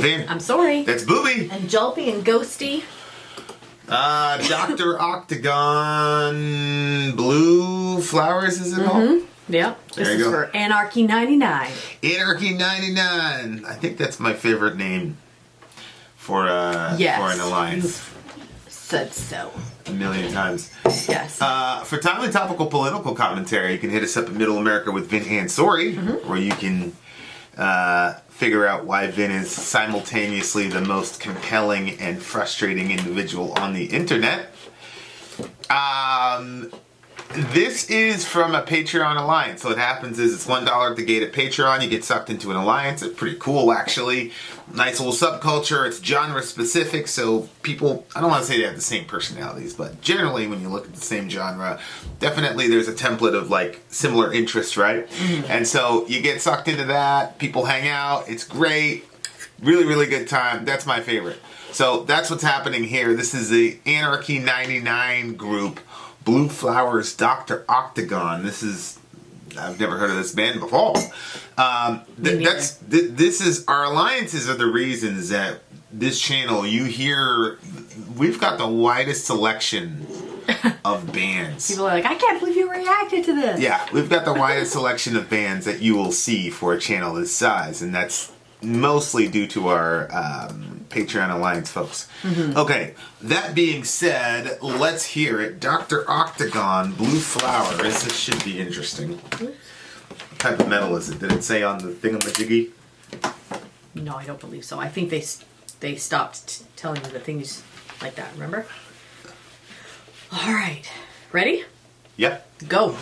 Vin. I'm Sori. That's Booby. And Julpy and Ghosty. Dr.Octagon Blue Flowers, is it called? Yep. This is for Anarchy 99. Anarchy 99. I think that's my favorite name for an alliance. You've said so. A million times. Yes. For timely topical political commentary, you can hit us up in Middle America with Vin and Sori, or you can figure out why Vin is simultaneously the most compelling and frustrating individual on the internet. This is from a Patreon alliance. So what happens is it's $1 at the gate at Patreon. You get sucked into an alliance. It's pretty cool, actually. Nice little subculture. It's genre specific, so people, I don't want to say they have the same personalities, but generally when you look at the same genre, definitely there's a template of like similar interests, right? And so you get sucked into that. People hang out. It's great. Really, really good time. That's my favorite. So that's what's happening here. This is the Anarchy 99 group. Blue Flowers, Dr.Octagon. This is, I've never heard of this band before. This is, our alliances are the reasons that this channel, you hear, we've got the widest selection of bands. People are like, I can't believe you reacted to this. Yeah, we've got the widest selection of bands that you will see for a channel this size, and that's mostly due to our Patreon Alliance folks. Okay, that being said, let's hear it. Dr. Octagon, Blue Flowers. This should be interesting. What type of metal is it? Did it say on the thingamajiggy? No, I don't believe so. I think they stopped telling you the things like that, remember? All right. Ready? Yep. Go.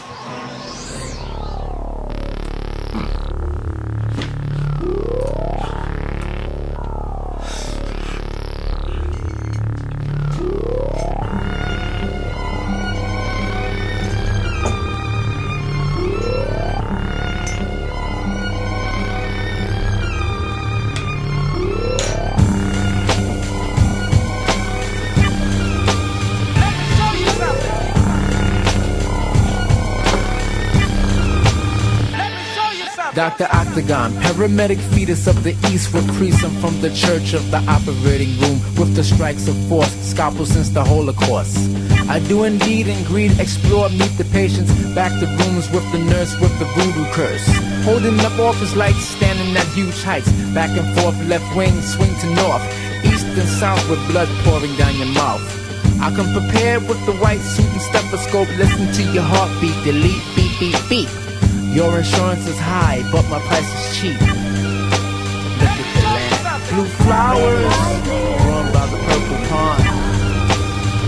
Dr. Octagon, paramedic fetus of the east, with priests from the church of the operating room, with the strikes of force, scalpel since the Holocaust. I do indeed and greed, explore, meet the patients, back the rooms with the nurse with the voodoo curse. Holding up office lights, standing at huge heights, back and forth, left wing, swing to north, east and south with blood pouring down your mouth. I come prepared with the white suit and stethoscope, listen to your heartbeat, delete, beep, beep, beep. Your insurance is high, but my price is cheap. Look at the land. Blue flowers, grown by the purple pond.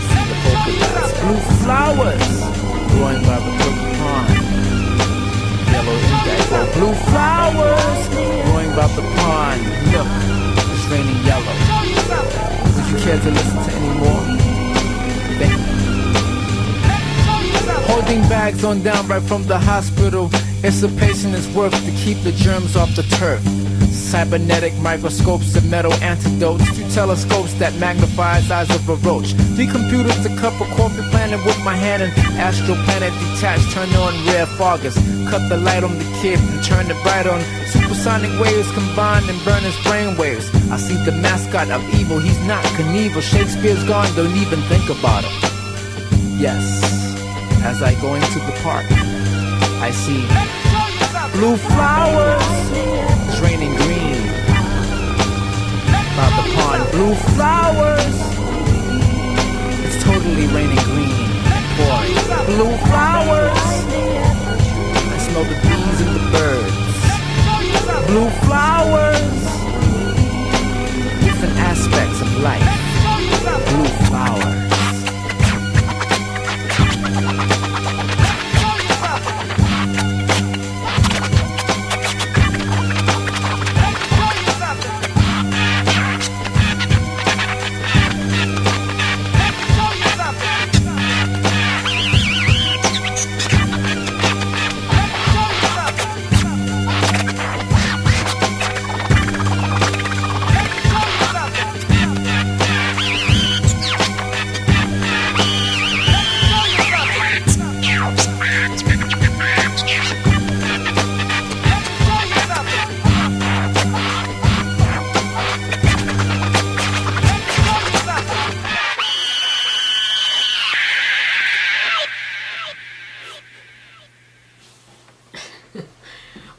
See the polka dots. Blue flowers, growing by the purple pond. Yellow indigo. Blue flowers, growing by the pond. Look, it's raining yellow. Would you care to listen to any more? Thank you. Holding bags on down right from the hospital. It's a patient is worth to keep the germs off the turf. Cybernetic microscopes and metal antidotes. 2 telescopes that magnifies eyes of a roach. 3 computers, a cup of coffee planet with my hand, and astral planet detached, turn on rare foggers. Cut the light on the kid and turn it bright on. Supersonic waves combined and burn his brain waves. I see the mascot of evil, he's not Knievel. Shakespeare's gone, don't even think about him. Yes, as I go into the park, I see blue flowers, it's raining green by the pond. Blue flowers, it's totally raining green and pouring. Blue flowers, I smell the bees and the birds. Blue flowers, different aspects of life. Blue flowers.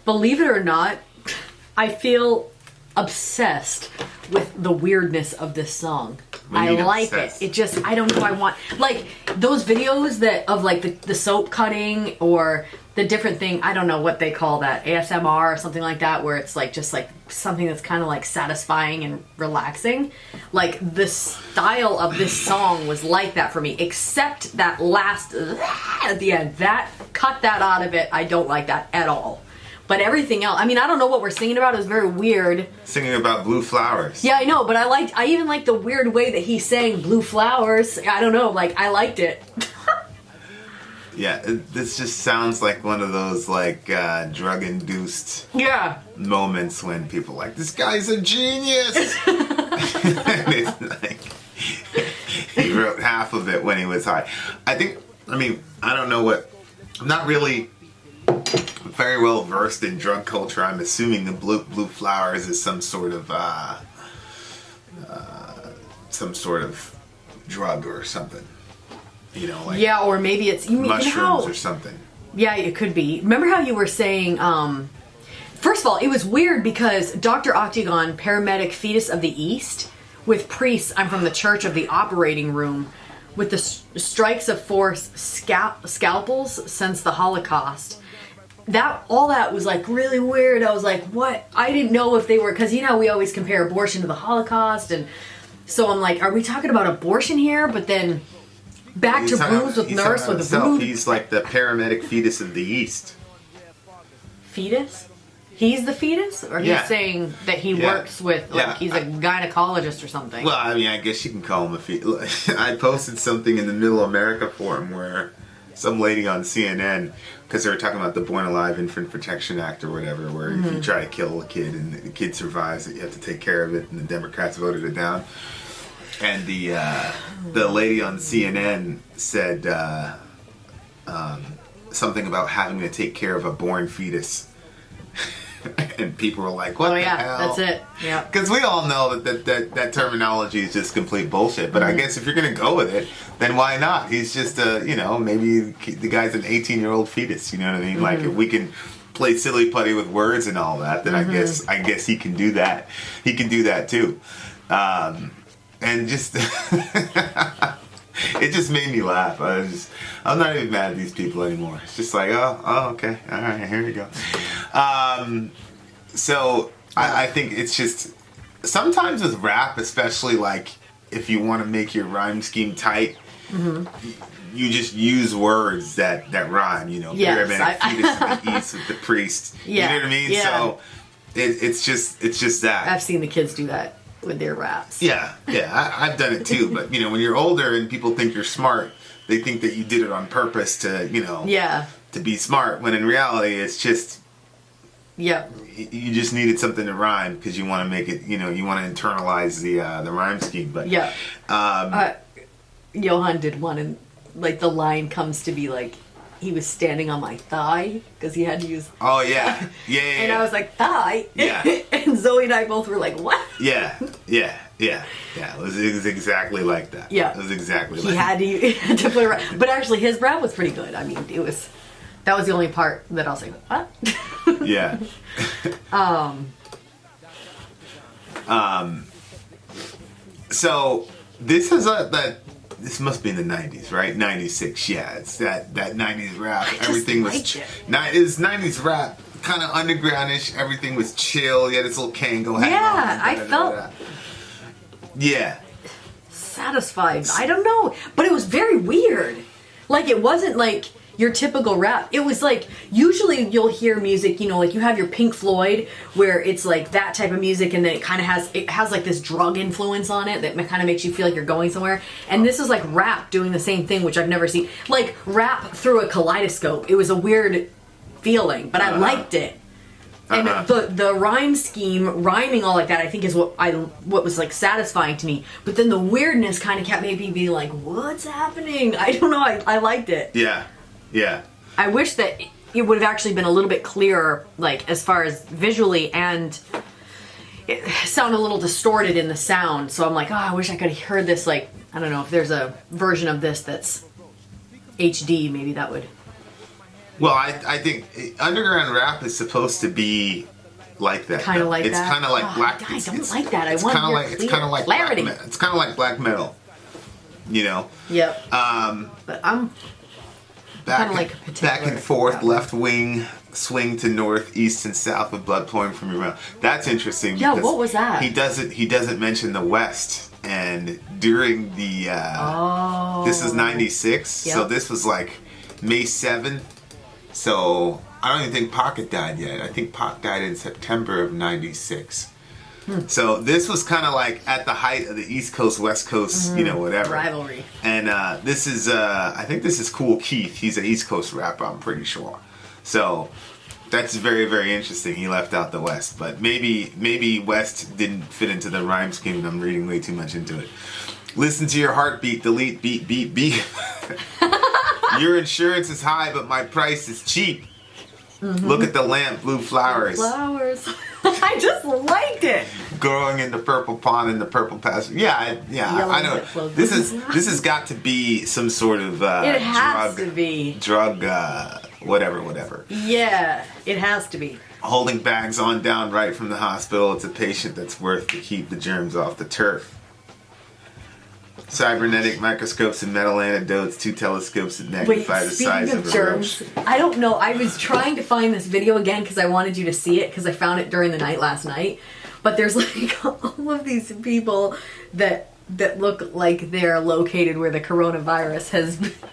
Believe it or not, I feel obsessed with the weirdness of this song. I like obsessed? it. It just, I don't know, I want, like, those videos that, of like the soap cutting or the different thing, I don't know what they call that, ASMR or something like that, where it's like, just like something that's kind of like satisfying and relaxing. Like, the style of this song was like that for me, except that last, at the end, cut that out of it. I don't like that at all. But everything else, I mean, I don't know what we're singing about. It was very weird. Singing about blue flowers. Yeah, I know, but I even liked the weird way that he sang Blue Flowers. I don't know, like, I liked it. Yeah, this just sounds like one of those, like, drug-induced moments when people are like, this guy's a genius! And it's like, he wrote half of it when he was high. I don't know what, I'm not really very well versed in drug culture. I'm assuming the blue flowers is some sort of drug or something. You know, like or maybe it's mushrooms or something. Yeah, it could be. Remember how you were saying? First of all, it was weird because Dr. Octagon, paramedic fetus of the East, with priests. I'm from the Church of the Operating Room, with the strikes of force scalpels since the Holocaust. All that was like really weird. I was like, what? I didn't know if they were, because you know we always compare abortion to the Holocaust, and so I'm like, are we talking about abortion here? But then back to Bruise with Nurse with Voodoo. He's like the paramedic fetus of the East. Fetus? He's the fetus? Or he's saying that he works with, like, he's a gynecologist or something? Well, I mean, I guess you can call him a fetus. I posted something in the Middle America forum where some lady on CNN, because they were talking about the Born Alive Infant Protection Act or whatever, where if you try to kill a kid and the kid survives, that you have to take care of it, and the Democrats voted it down. And the lady on CNN said something about having to take care of a born fetus. And people were like, what the hell? That's it. Yeah. Because we all know that terminology is just complete bullshit. But I guess if you're going to go with it, then why not? He's just maybe the guy's an 18-year-old fetus. You know what I mean? Like, if we can play silly putty with words and all that, then I guess he can do that. He can do that too. And just it just made me laugh. I'm not even mad at these people anymore. It's just like, oh, okay, all right, here you go. So I think it's just sometimes with rap, especially like if you want to make your rhyme scheme tight, you just use words that rhyme. You know, paramedic fetus of the East with the priest. You know what I mean? Yeah. So it's just that. I've seen the kids do that with their raps. Yeah, I've done it too. But when you're older and people think you're smart, they think that you did it on purpose to to be smart. When in reality, it's just you just needed something to rhyme because you want to make it. You want to internalize the rhyme scheme. But Johan did one, and like the line comes to be like, he was standing on my thigh because he had to use. Oh yeah. And I was like, thigh. Yeah. And Zoe and I both were like, what? Yeah. It was exactly like that. Yeah. It was exactly. He had to put it right. But actually, his rap was pretty good. I mean, that was the only part that I'll say, what? Yeah. So this is this must be in the 90s, right? 96, yeah. It's that 90s rap. Everything was... It was 90s rap, kind of undergroundish. Everything was chill. You had this little Kango hat on. Yeah, I felt... Yeah. Satisfied. I don't know. But it was very weird. Like, it wasn't like your typical rap. It was like, usually you'll hear music, like you have your Pink Floyd, where it's like that type of music, and then it kind of has like this drug influence on it that kind of makes you feel like you're going somewhere. And this is like rap doing the same thing, which I've never seen. Like rap through a kaleidoscope. It was a weird feeling, but I liked it. And the rhyme scheme, rhyming all like that, I think is what was like satisfying to me. But then the weirdness kind of kept making me be like, what's happening? I don't know. I liked it. Yeah. Yeah. I wish that it would have actually been a little bit clearer, like as far as visually, and it sounded a little distorted in the sound. So I'm like, I wish I could have heard this. Like, I don't know if there's a version of this that's HD. Maybe that would Well, I think underground rap is supposed to be like that. Kind of like it's that. It's kind of like black. I don't like that. I it's want kind of your like clear it's kind of like clarity. it's kind of like black metal. You know. Yep. But I'm back, like a back and particular forth, rapper. left wing, swing to north, east and south with blood pouring from your mouth. That's interesting. Yeah, because what was that? He doesn't mention the West. And during the this is 96, Yep. so this was like May 7th. So I don't even think Pac had died yet. I think Pac died in September of 96. So this was kind of like at the height of the East Coast, West Coast, you know, whatever. Rivalry. And this is, I think this is Cool Keith. He's an East Coast rapper, I'm pretty sure. So that's very, very interesting. He left out the West. But maybe West didn't fit into the rhyme scheme and I'm reading way too much into it. Listen to your heartbeat, delete, beat, beat, beat. Your insurance is high, but my price is cheap. Look at the lamp, blue flowers. Flowers. I just liked it. Growing in the purple pond in the purple pasture. Yeah, Yellow I that know. flows. This has got to be some sort of It has to be. drug, whatever. Yeah, it has to be. Holding bags on down right from the hospital. It's a patient that's worth to keep the germs off the turf. Cybernetic microscopes and metal antidotes, 2 telescopes that Wait, magnify the size speaking of of a germs, roach. I don't know. I was trying to find this video again because I wanted you to see it because I found it during the night last night. But there's like all of these people that look like they're located where the coronavirus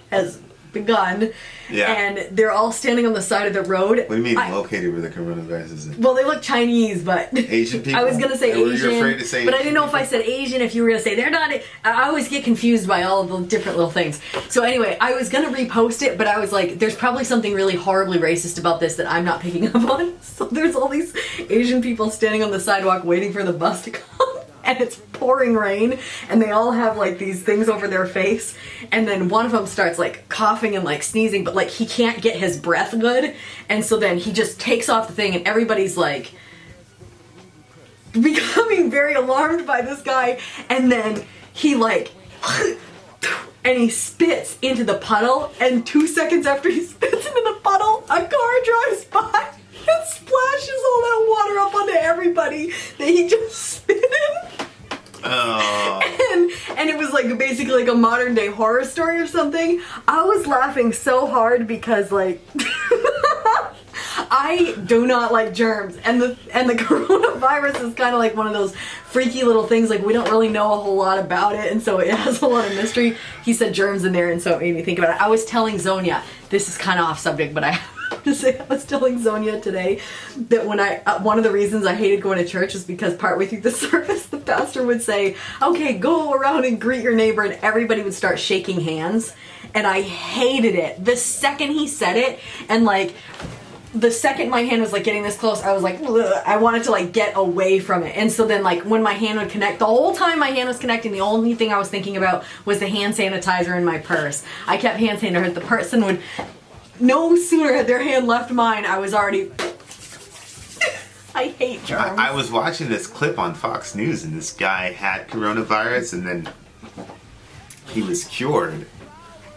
has begun. Yeah. And they're all standing on the side of the road. What do you mean located where the coronavirus is? Well, they look Chinese, but Asian people? I was gonna say Or were you Asian, afraid to say but I Asian didn't know if I people? said Asian. If you were gonna say they're not, I always get confused by all the different little things. So anyway, I was gonna repost it, but I was like, there's probably something really horribly racist about this that I'm not picking up on. So there's all these Asian people standing on the sidewalk waiting for the bus to come. And it's pouring rain, and they all have like these things over their face, and then one of them starts like coughing and like sneezing, but like he can't get his breath good, and so then he just takes off the thing, and everybody's like becoming very alarmed by this guy, and then he like and he spits into the puddle, and 2 seconds after he spits into the puddle, a car drives by and splashes all that water up onto everybody that he just spit in. Oh. And it was like basically like a modern day horror story or something. I was laughing so hard because like I do not like germs, and the coronavirus is kind of like one of those freaky little things. Like we don't really know a whole lot about it, and so it has a lot of mystery. He said germs in there, and so it made me think about it. I was telling Zonia, this is kind of off subject, but I have to say I was telling Zonia today that when one of the reasons I hated going to church is because partway through the service the pastor would say, okay, go around and greet your neighbor, and everybody would start shaking hands, and I hated it. The second he said it, and like the second my hand was like getting this close, I was like, ugh, I wanted to like get away from it. And so then like when my hand would connect, the whole time my hand was connecting, the only thing I was thinking about was the hand sanitizer in my purse. I kept hand sanitizer. The person would, no sooner had their hand left mine, I was already, I hate germs. I was watching this clip on Fox News, and this guy had coronavirus, and then he was cured.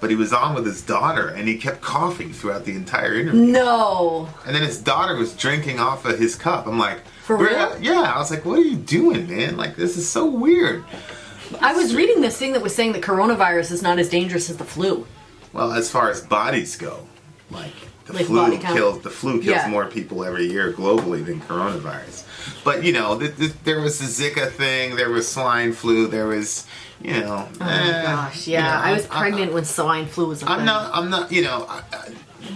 But he was on with his daughter, and he kept coughing throughout the entire interview. No. And then his daughter was drinking off of his cup. I'm like, For real? Yeah. I was like, what are you doing, man? Like, this is so weird. I was reading this thing that was saying that coronavirus is not as dangerous as the flu. Well, as far as bodies go, like Like body count. the flu kills Yeah. more people every year globally than coronavirus. But you know, there was the Zika thing, there was swine flu, there was, you know. Oh my gosh, yeah. you know, I was pregnant when swine flu was a I'm thing. not. You know,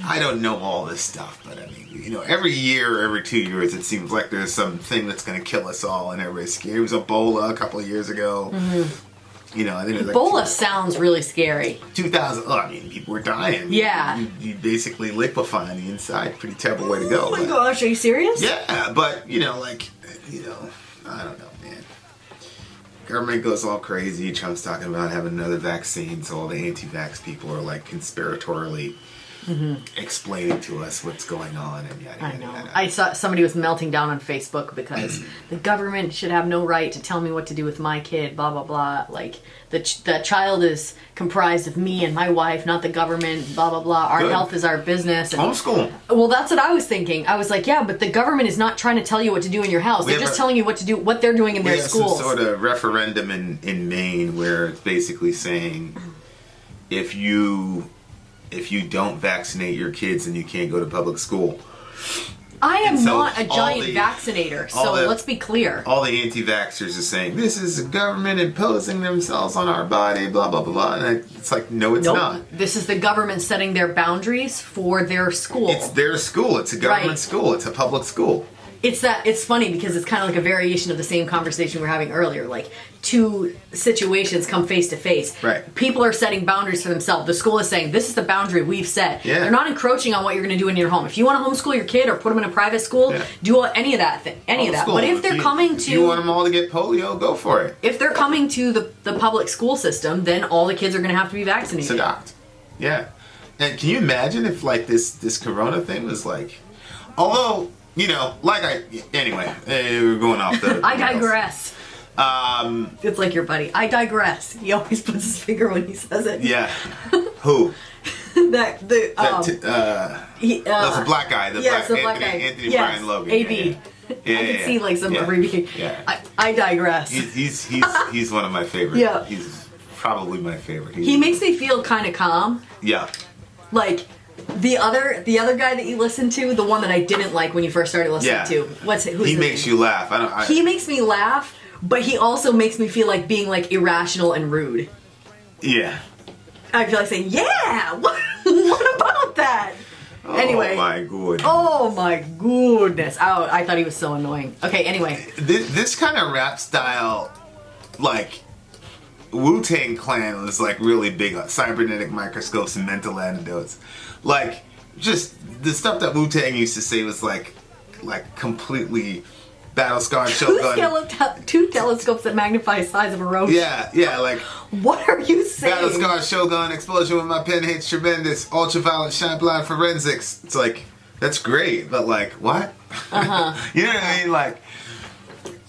I don't know all this stuff, but I mean, you know, every year, every 2 years, it seems like there's something that's going to kill us all, and everybody's scared. It was Ebola a couple of years ago. Mm-hmm. You know, I think it was like Ebola sounds really scary. 2000. Oh, I mean, people were dying. Yeah. You basically liquefy on the inside. Pretty terrible way to go. Oh my but- gosh, are you serious? Yeah, but you know, like, you know, I don't know, man. Government goes all crazy. Trump's talking about having another vaccine, so all the anti-vax people are like conspiratorially explaining to us what's going on and yada I yada know. yada. I saw somebody was melting down on Facebook because the government should have no right to tell me what to do with my kid, blah, blah, blah. Like, the child is comprised of me and my wife, not the government, blah, blah, blah. Our Good. health is our business. And, Homeschool. well, that's what I was thinking. I was like, yeah, but the government is not trying to tell you what to do in your house. They're just telling you what to do, what they're doing in their schools. Some sort of referendum in Maine where it's basically saying if you don't vaccinate your kids, then you can't go to public school. I am And so not a giant the- vaccinator, so let's be clear. All the anti-vaxxers are saying, this is the government imposing themselves on our body, blah, blah, blah, blah. And it's like, no, it's Nope. not. This is the government setting their boundaries for their school. It's their school. It's a government Right. school. It's a public school. It's funny because it's kind of like a variation of the same conversation we were having earlier. Like, two situations come face to face. Right. People are setting boundaries for themselves. The school is saying, this is the boundary we've set. Yeah. They're not encroaching on what you're going to do in your home. If you want to homeschool your kid or put them in a private school, do any of that thing, any of that. Homeschool. But if they're coming If to... you want them all to get polio, go for it. If they're coming to the public school system, then all the kids are going to have to be vaccinated. Seduct. Yeah. And can you imagine if, like, this corona thing was like... Although... anyway, we're going off the... I digress. It's like your buddy. I digress. He always puts his finger when he says it. Yeah. Who? That's That's a black guy. The yes, black the black guy. Anthony Yes, Brian Logan. AB. Yeah, I can see like some abbreviation. Yeah. I digress. He's one of my favorites. Yeah. He's probably my favorite. He makes me feel kind of calm. Yeah. Like the other guy that you listened to, the one that I didn't like when you first started listening to. Who's he makes you laugh. He makes me laugh, but he also makes me feel like being like irrational and rude. Yeah. I feel like saying, yeah, what about that? Anyway. Oh my goodness. Oh, I thought he was so annoying. Okay, anyway. This kind of rap style, like, Wu-Tang Clan was like really big on cybernetic microscopes and mental antidotes. Like, just the stuff that Wu-Tang used to say was like completely battle-scarred Shogun. Two telescopes that magnify the size of a roach. Yeah, like... What are you saying? Battle-scarred Shogun, explosion with my pen hits tremendous, ultraviolet shine blind forensics. It's like, that's great, but like, what? Uh-huh. You know what I mean? Like,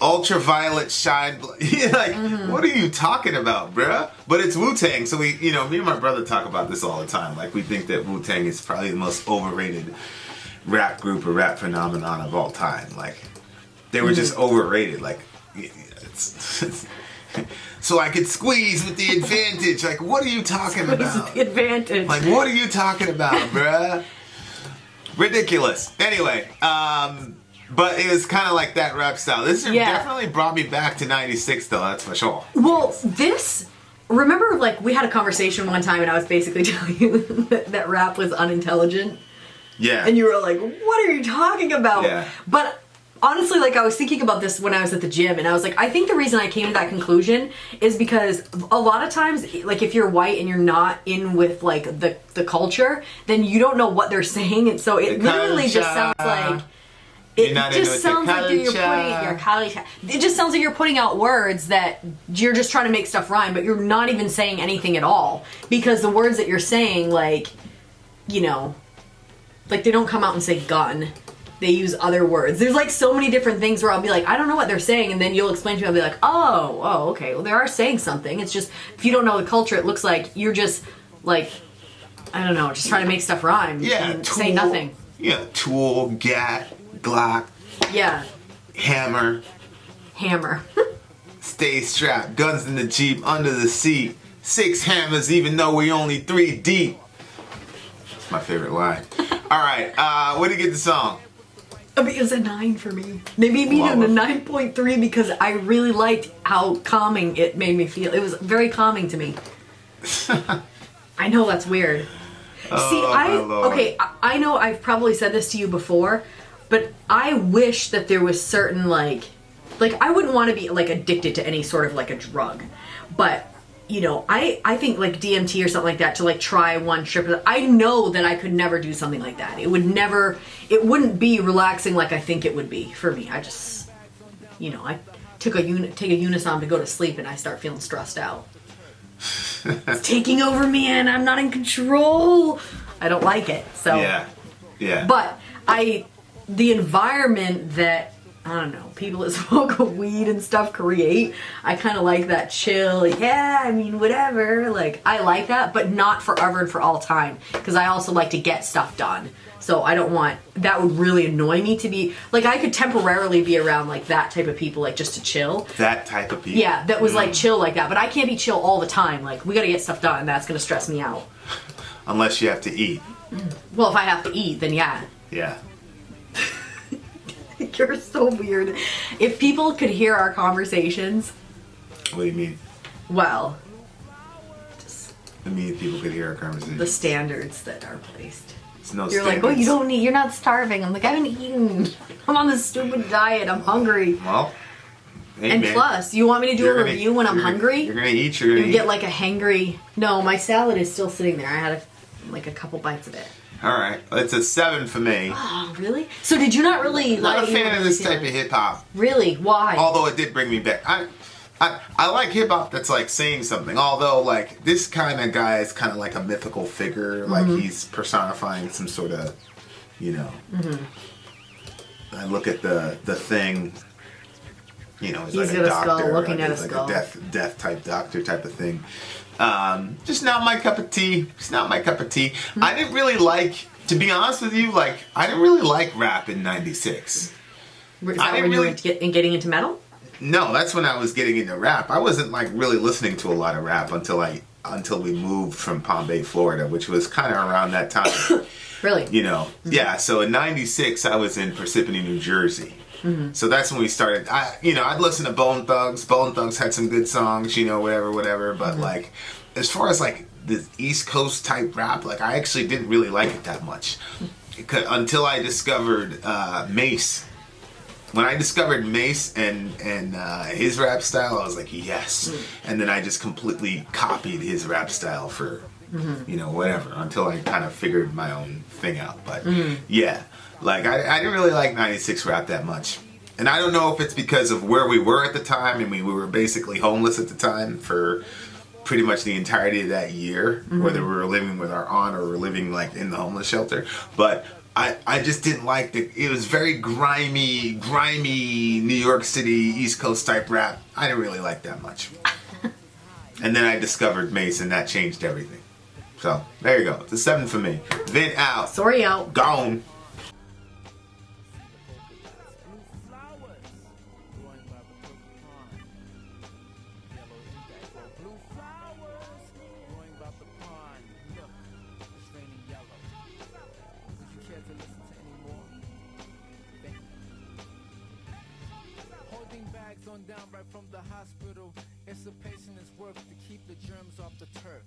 ultraviolet shine blind. What are you talking about, bruh? But it's Wu-Tang, so me and my brother talk about this all the time. Like, we think that Wu-Tang is probably the most overrated rap group or rap phenomenon of all time. Like, they were just overrated. Like, so I could squeeze with the advantage. Like, what are you talking about? Squeeze with the advantage. Like, what are you talking about, bruh? Ridiculous. Anyway, but it was kind of like that rap style. This definitely brought me back to 96, though, that's for sure. Well, remember, like, we had a conversation one time and I was basically telling you that rap was unintelligent? Yeah. And you were like, what are you talking about? Yeah. But honestly, like, I was thinking about this when I was at the gym, and I was like, I think the reason I came to that conclusion is because a lot of times, like, if you're white and you're not in with, like, the culture, then you don't know what they're saying, and so it literally just sounds like... It just sounds like you're putting your culture. It just sounds like you're putting out words that you're just trying to make stuff rhyme, but you're not even saying anything at all. Because the words that you're saying, like, like, they don't come out and say gun. They use other words. There's, like, so many different things where I'll be like, I don't know what they're saying, and then you'll explain to me, I'll be like, oh, okay, well, they are saying something. It's just, if you don't know the culture, it looks like you're just, like, I don't know, just trying to make stuff rhyme. Yeah, and say nothing. Yeah, tool, gat, Glock. Yeah. Hammer. Stay strapped, guns in the Jeep, under the seat. 6 hammers, even though we only 3 deep. That's my favorite line. All right, where did you get the song? It was a 9 for me. They made me a 9.3 because I really liked how calming it made me feel. It was very calming to me. I know that's weird. See, I know I've probably said this to you before, but I wish that there was certain, like I wouldn't want to be, like, addicted to any sort of, like, a drug. But, I think, like, DMT or something like that, to, like, try one trip. I know that I could never do something like that. It wouldn't be relaxing like I think it would be for me. I just, I take a Unisom to go to sleep and I start feeling stressed out. It's taking over me and I'm not in control. I don't like it. So Yeah. But the environment that, I don't know, people that smoke weed and stuff create, I kind of like that chill, whatever. Like, I like that, but not forever and for all time. Because I also like to get stuff done. So I don't want, that would really annoy me to be, like, I could temporarily be around, like, that type of people, like, just to chill. That type of people? Yeah, that was, like, chill like that. But I can't be chill all the time. Like, we gotta get stuff done. That's gonna stress me out. Unless you have to eat. Well, if I have to eat, then yeah. Yeah. You're so weird. If people could hear our conversations... What do you mean? Well... I mean, if people could hear our conversations. The standards that are placed. It's no You're standards. like, oh, you don't need... You're not starving. I'm like, I haven't eaten. I'm on this stupid diet. I'm hungry. Well... Hey, and man. plus, you want me to do a review when I'm hungry? You're gonna eat. You're gonna get like a hangry... No, my salad is still sitting there. I had a couple bites of it. All right, it's a 7 for me. Oh, really? So did you not really Not a fan of this type of hip hop. Really? Why? Although it did bring me back. I like hip hop that's like saying something. Although like this kind of guy is kind of like a mythical figure. Like he's personifying some sort of, I look at the thing. He's like got a a skull, doctor, looking at a like skull. a death type doctor type of thing. Just not my cup of tea. It's not my cup of tea. I didn't really like, to be honest with you, like I didn't really like rap in '96. Is that when you were getting into metal? No, that's when I was getting into rap. I wasn't like really listening to a lot of rap until we moved from Palm Bay, Florida, which was kind of around that time. Really? Yeah. So in '96, I was in Parsippany, New Jersey. So that's when we started. I'd listen to Bone Thugs. Bone Thugs had some good songs, whatever. But like, as far as like the East Coast type rap, like I actually didn't really like it that much until I discovered Mace. When I discovered Mace and his rap style, I was like, yes. And then I just completely copied his rap style for whatever until I kind of figured my own thing out. But yeah. Like, I didn't really like 96 rap that much. And I don't know if it's because of where we were at the time. I mean, we were basically homeless at the time for pretty much the entirety of that year. Whether we were living with our aunt or we were living, like, in the homeless shelter. But I just didn't like it was very grimy New York City, East Coast type rap. I didn't really like that much. And then I discovered Mace, and that changed everything. So, there you go. It's a 7 for me. Vin out. Sori out. Gone. Down right from the hospital. It's a patient's work to keep the germs off the turf.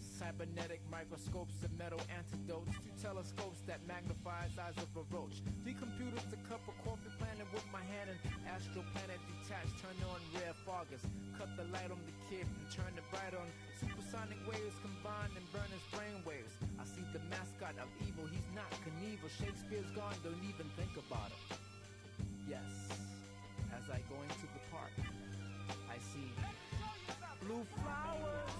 Cybernetic microscopes and metal antidotes to telescopes that magnifies eyes of a roach. The computer's a cup of coffee planted with my hand and astral planet detached, turn on rare foggers. Cut the light on the kid and turn it bright on. Supersonic waves combined and burn his brain waves. I see the mascot of evil, he's not Knievel. Shakespeare's gone, don't even think about it. Yes. As I go into the park, I see blue flowers